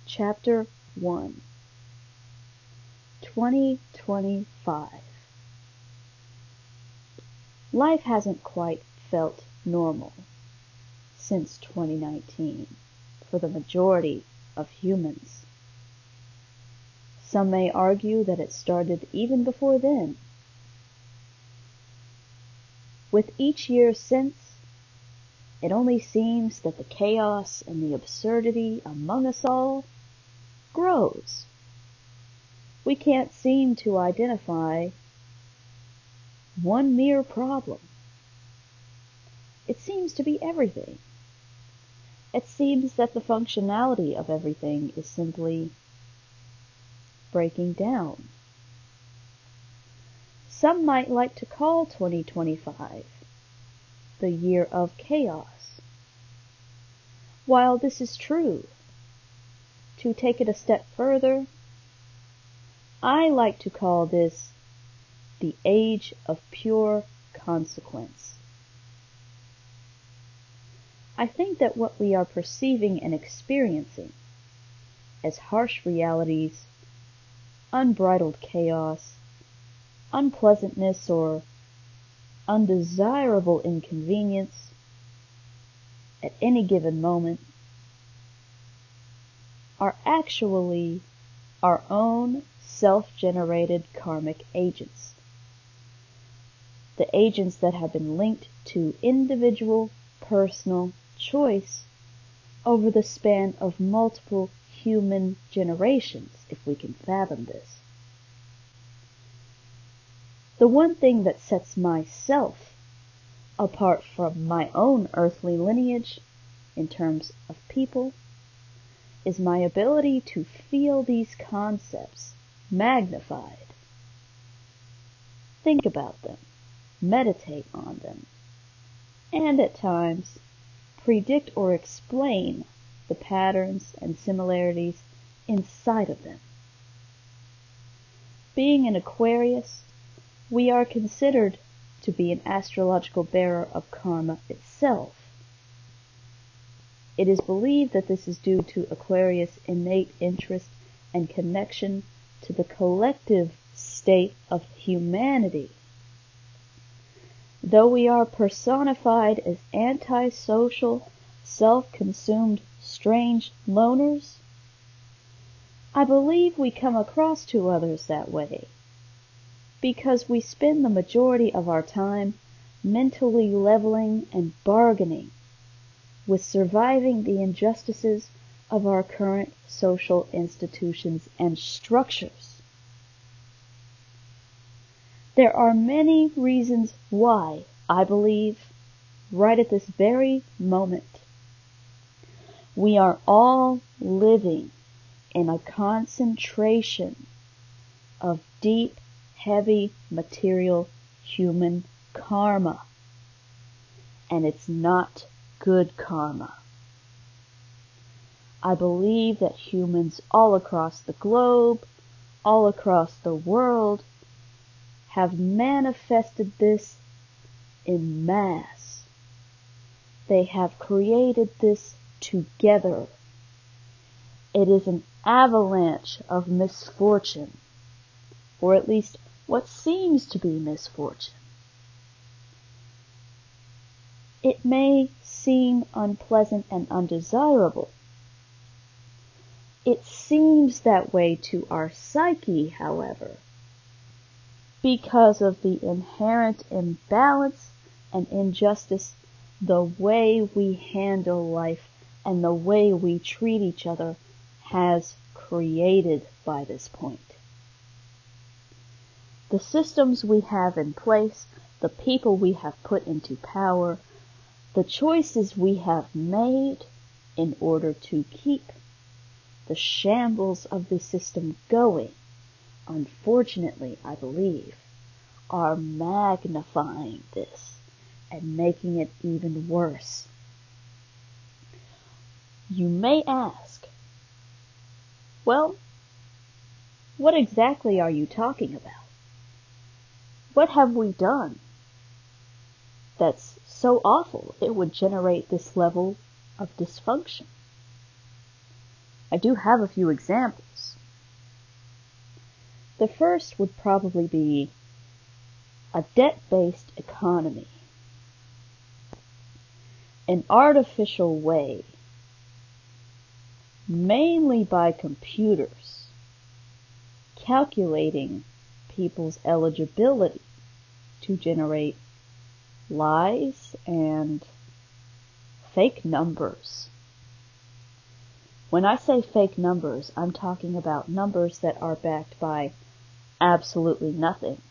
Chapter 1 2025 Life hasn't quite felt normal since 2019 for the majority of humans. Some may argue that it started even before then. With each year since, it only seems that the chaos and the absurdity among us all grows. We can't seem to identify one mere problem. It seems to be everything. It seems that the functionality of everything is simply breaking down. Some might like to call 2025 the year of chaos. While this is true, to take it a step further, I like to call this the age of pure consequence. I think that what we are perceiving and experiencing as harsh realities, unbridled chaos, unpleasantness, or undesirable inconvenience at any given moment are actually our own self-generated karmic agents. The agents that have been linked to individual, personal choice over the span of multiple human generations, if we can fathom this. The one thing that sets myself apart from my own earthly lineage in terms of people is my ability to feel these concepts magnified. Think about them, meditate on them, and at times predict or explain the patterns and similarities inside of them. Being an Aquarius, we are considered to be an astrological bearer of karma itself. It is believed that this is due to Aquarius' innate interest and connection to the collective state of humanity. Though we are personified as antisocial, self-consumed, strange loners, I believe we come across to others that way, because we spend the majority of our time mentally leveling and bargaining with surviving the injustices of our current social institutions and structures. There are many reasons why I believe, right at this very moment, we are all living in a concentration of deep, heavy, material, human karma. And it's not good karma. I believe that humans all across the globe, all across the world, have manifested this in mass. They have created this together. It is an avalanche of misfortune, or at least what seems to be misfortune. It may seem unpleasant and undesirable. It seems that way to our psyche, however, because of the inherent imbalance and injustice the way we handle life and the way we treat each other has created by this point. The systems we have in place, the people we have put into power, the choices we have made in order to keep the shambles of the system going, unfortunately, I believe, are magnifying this and making it even worse. You may ask, well, what exactly are you talking about? What have we done that's so awful it would generate this level of dysfunction? I do have a few examples. The first would probably be a debt-based economy. An artificial way, mainly by computers, calculating people's eligibility to generate lies and fake numbers. When I say fake numbers, I'm talking about numbers that are backed by absolutely nothing.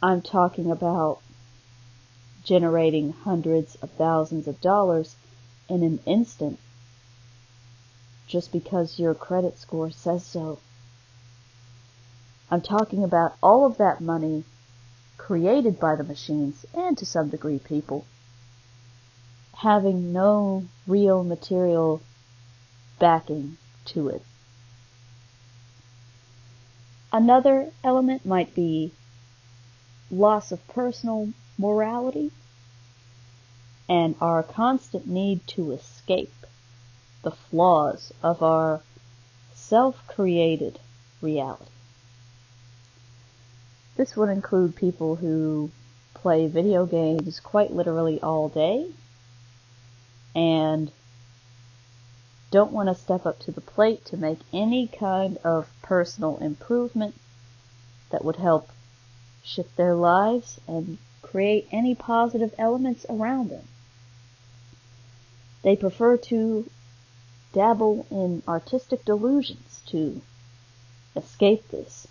I'm talking about generating hundreds of thousands of dollars in an instant just because your credit score says so. I'm talking about all of that money created by the machines and to some degree people having no real material backing to it. Another element might be loss of personal morality and our constant need to escape the flaws of our self-created reality. This would include people who play video games quite literally all day and don't want to step up to the plate to make any kind of personal improvement that would help shift their lives and create any positive elements around them. They prefer to dabble in artistic delusions to escape this.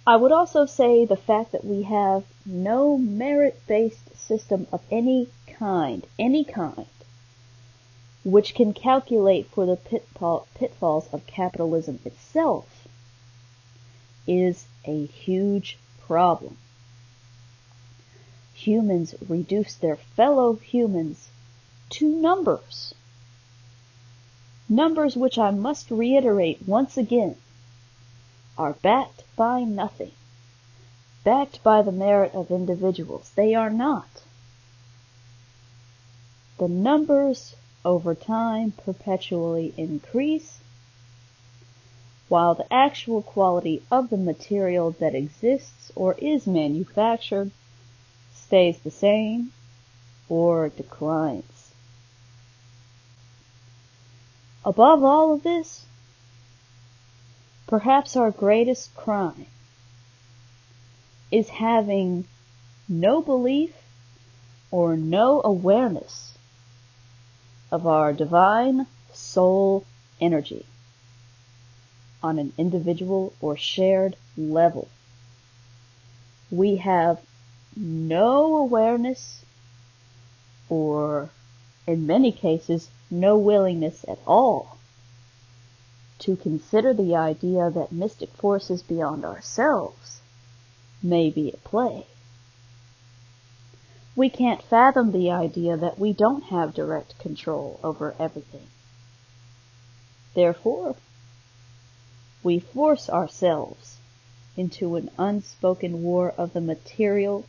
I would also say the fact that we have no merit-based system of any kind, which can calculate for the pitfalls of capitalism itself, is a huge problem. Humans reduce their fellow humans to numbers. Numbers which I must reiterate once again are backed by nothing, backed by the merit of individuals. They are not. The numbers over time perpetually increase, while the actual quality of the material that exists or is manufactured stays the same or declines. Above all of this, perhaps our greatest crime is having no belief or no awareness of our divine soul energy on an individual or shared level. We have no awareness, or in many cases, no willingness at all to consider the idea that mystic forces beyond ourselves may be at play. We can't fathom the idea that we don't have direct control over everything. Therefore, we force ourselves into an unspoken war of the material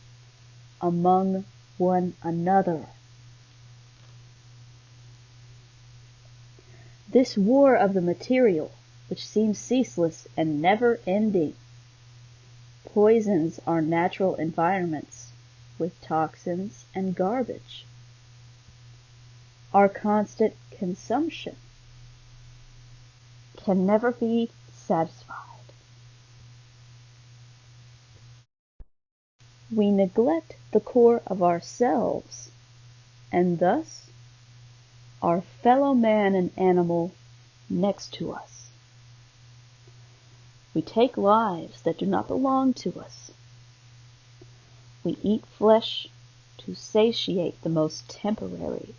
among one another. This war of the material, which seems ceaseless and never-ending, poisons our natural environments with toxins and garbage. Our constant consumption can never be satisfied. We neglect the core of ourselves, and thus our fellow man and animal next to us. We take lives that do not belong to us. We eat flesh to satiate the most temporary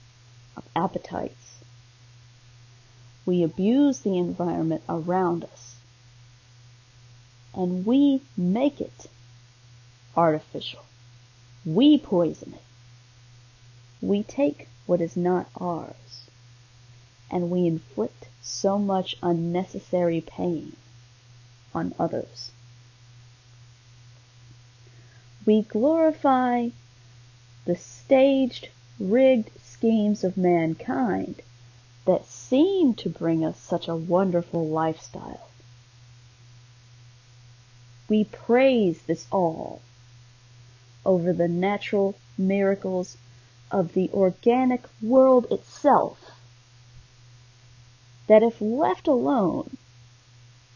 of appetites. We abuse the environment around us, and we make it artificial. We poison it. We take what is not ours, and we inflict so much unnecessary pain on others. We glorify the staged, rigged schemes of mankind that seem to bring us such a wonderful lifestyle. We praise this all over the natural miracles of the organic world itself, that if left alone,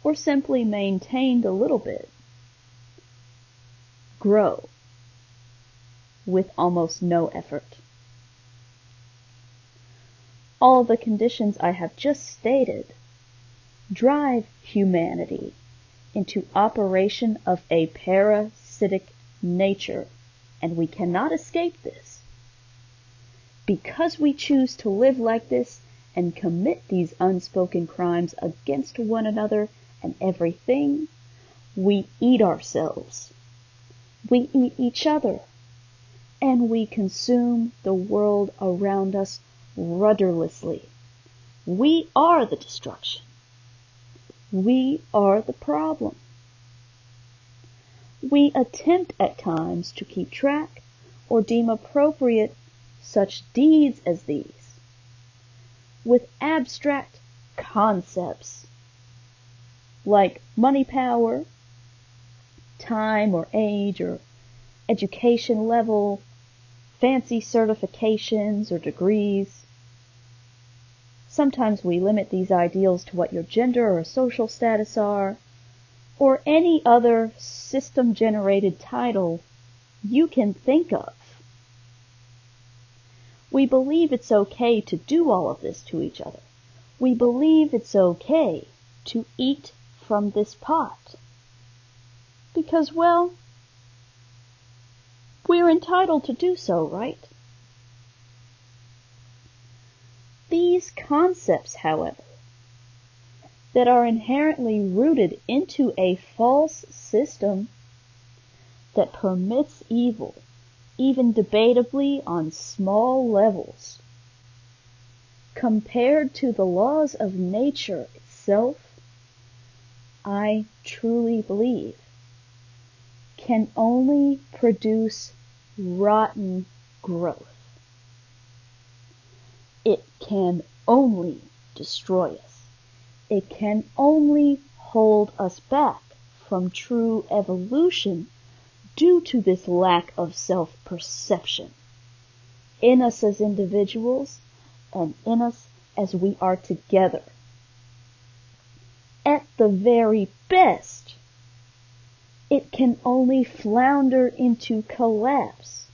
or simply maintained a little bit, grow with almost no effort. All the conditions I have just stated drive humanity into operation of a parasitic nature, and we cannot escape this. Because we choose to live like this and commit these unspoken crimes against one another and everything, we eat ourselves, we eat each other, and we consume the world around us rudderlessly. We are the destruction. We are the problem. We attempt at times to keep track or deem appropriate such deeds as these with abstract concepts like money power, time or age or education level, fancy certifications or degrees. Sometimes we limit these ideals to what your gender or social status are, or any other system-generated title you can think of. We believe it's okay to do all of this to each other. We believe it's okay to eat from this pot. Because, well, we're entitled to do so, right? These concepts, however, that are inherently rooted into a false system that permits evil, even debatably on small levels, compared to the laws of nature itself, I truly believe, can only produce rotten growth. It can only destroy us. It can only hold us back from true evolution due to this lack of self-perception in us as individuals and in us as we are together. At the very best, it can only flounder into collapse.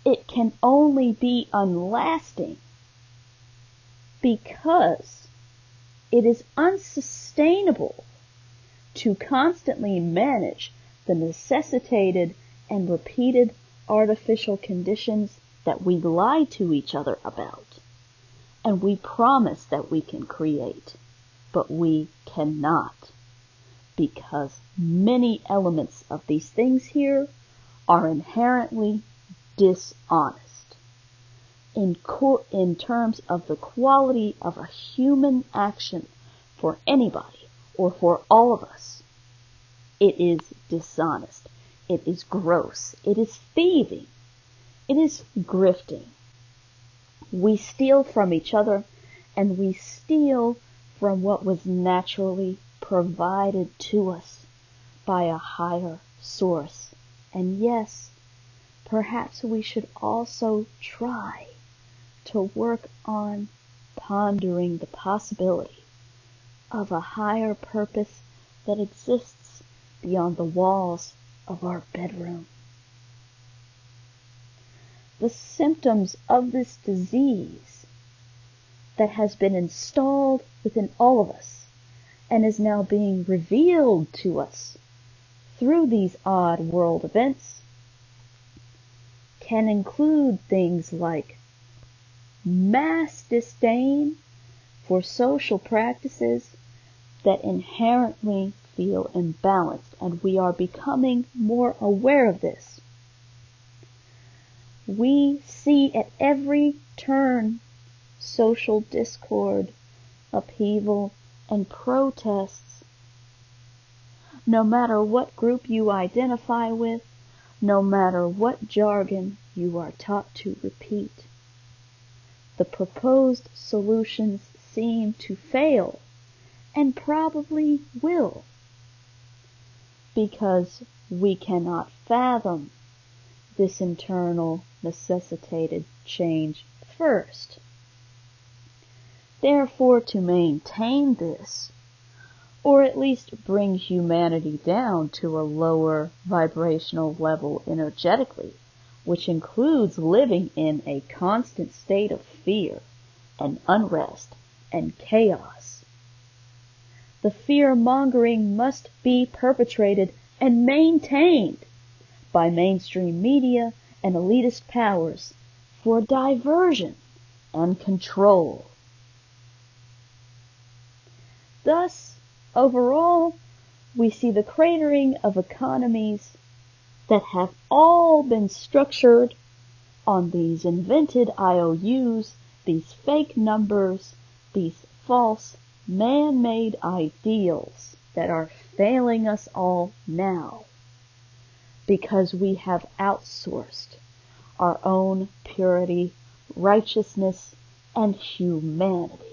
It can only be unlasting because it is unsustainable to constantly manage the necessitated and repeated artificial conditions that we lie to each other about, and we promise that we can create, but we cannot, because many elements of these things here are inherently dishonest in terms of the quality of a human action for anybody or for all of us. It is dishonest. It is gross. It is thieving. It is grifting. We steal from each other, and we steal from what was naturally provided to us by a higher source. And yes, perhaps we should also try to work on pondering the possibility of a higher purpose that exists beyond the walls of our bedroom. The symptoms of this disease that has been installed within all of us and is now being revealed to us through these odd world events can include things like mass disdain for social practices that inherently feel imbalanced, and we are becoming more aware of this. We see at every turn social discord, upheaval, and protests. No matter what group you identify with, no matter what jargon you are taught to repeat, the proposed solutions seem to fail, and probably will, because we cannot fathom this internal necessitated change first. Therefore, to maintain this, or at least bring humanity down to a lower vibrational level energetically, which includes living in a constant state of fear and unrest and chaos. The fear-mongering must be perpetrated and maintained by mainstream media and elitist powers for diversion and control. Thus, overall, we see the cratering of economies that have all been structured on these invented IOUs, these fake numbers, these false man-made ideals that are failing us all now because we have outsourced our own purity, righteousness, and humanity.